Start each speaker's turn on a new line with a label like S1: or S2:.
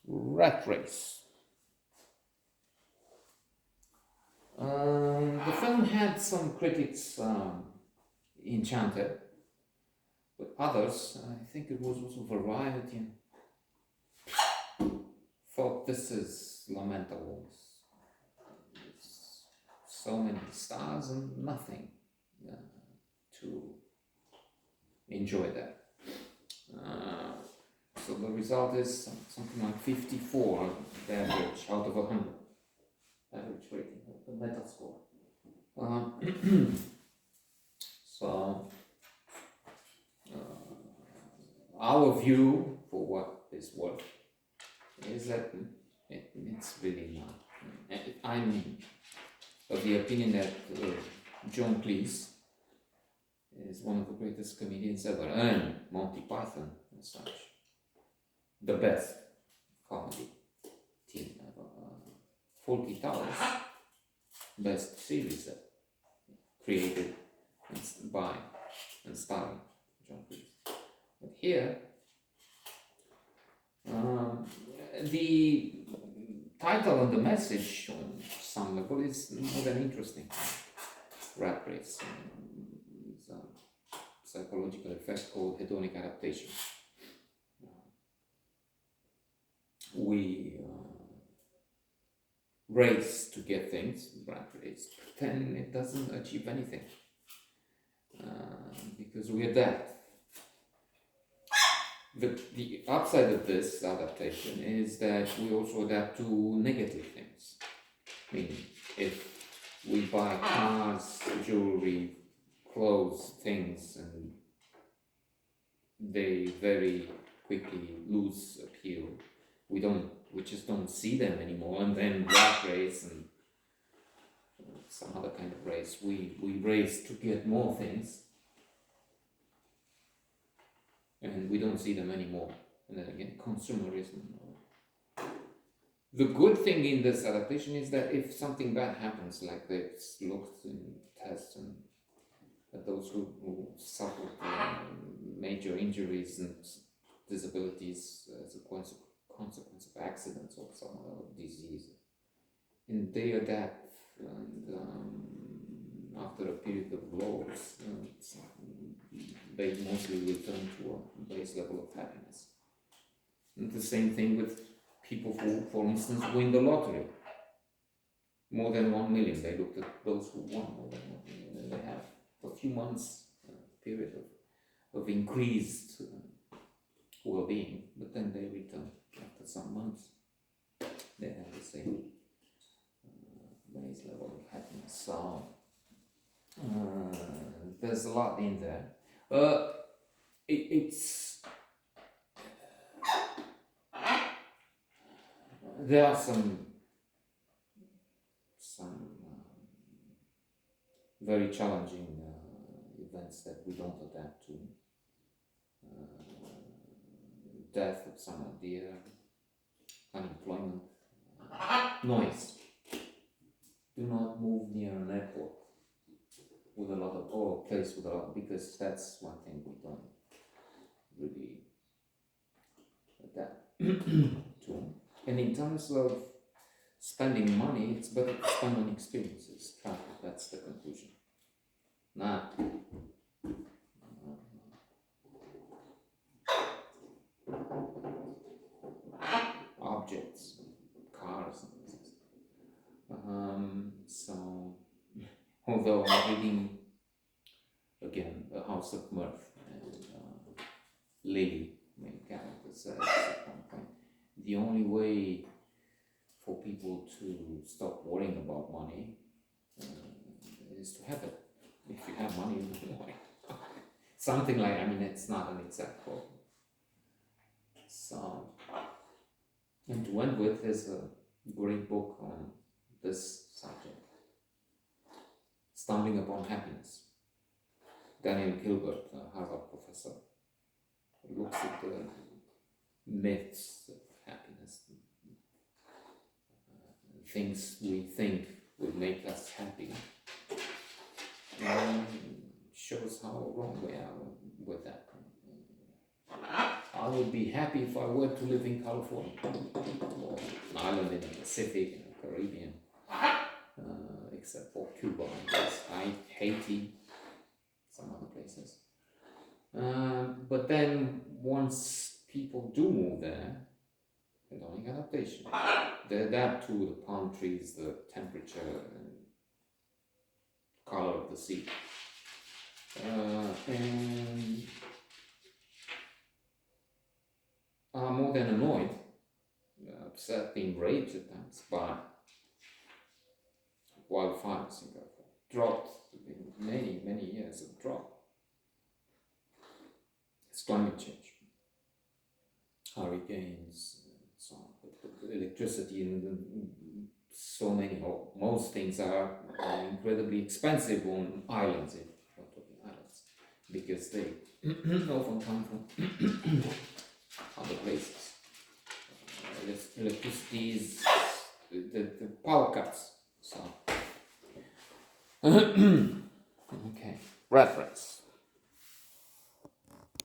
S1: Rat Race. The film had some critics enchanted, but others, I think it was also Variety, thought this is lamentable. So many stars and nothing to enjoy that. So the result is something like 54, the average out of 100. Average rating of the Metascore. So our view, for what is worth, is that it's really not. I'm of the opinion that John Cleese is one of the greatest comedians ever, and Monty Python as such, the best comedy team ever. Fawlty Towers, best series that created by and starring John Cleese. But here, the title and the message on some level is more than interesting. Rat Race is a psychological effect called hedonic adaptation. We race to get things, rat race, but then it doesn't achieve anything because we adapt. The upside of this adaptation is that we also adapt to negative things. Meaning, if we buy cars, jewelry, clothes, things, and they very quickly lose appeal, we just don't see them anymore. And then rat race and some other kind of race, we race to get more things, and we don't see them anymore. And then again, consumerism. The good thing in this adaptation is that if something bad happens, like they've looked in tests and those who suffered major injuries and disabilities as a consequence of accidents or some disease, and they adapt, and after a period of loss, they mostly return to a base level of happiness. And the same thing with people who, for instance, win the lottery. More than 1 million. They looked at those who won more than 1 million, and they have a few months period of increased well-being, but then they return after some months. They have the same base level of happiness. So there's a lot in there. There are some very challenging events that we don't adapt to. Death of someone dear, unemployment, noise. Do not move near an airport with a lot of, or a place with a lot, because that's one thing we don't really adapt to. And in terms of spending money, it's better to spend on experiences, travel. That's the conclusion. Not objects, cars, and things. So, although I'm reading again The House of Mirth, and Lily, main character, says at one point, the only way for people to stop worrying about money is to have it. If you have money, you don't worry. Something like, I mean, it's not an exact quote. So, and to end with, there's a great book on this subject, Stumbling Upon Happiness. Daniel Gilbert, a Harvard professor, looks at the myths of happiness, things we think will make us happy, and shows how wrong we are with that. I would be happy if I were to live in California, or an island in the Pacific, in the Caribbean, except for Cuba and this, Haiti, some other places. But then once people do move there, they're doing adaptation. They adapt to the palm trees, the temperature, and color of the sea. And are more than annoyed, upset, being raped at times by wildfires in Singapore. Dropped in many years of drop. It's climate change, hurricanes, and so on. But electricity and so many, or most things are incredibly expensive on islands, if we're talking islands, because they often come from other places. Electricity is the power cuts. So, okay, reference.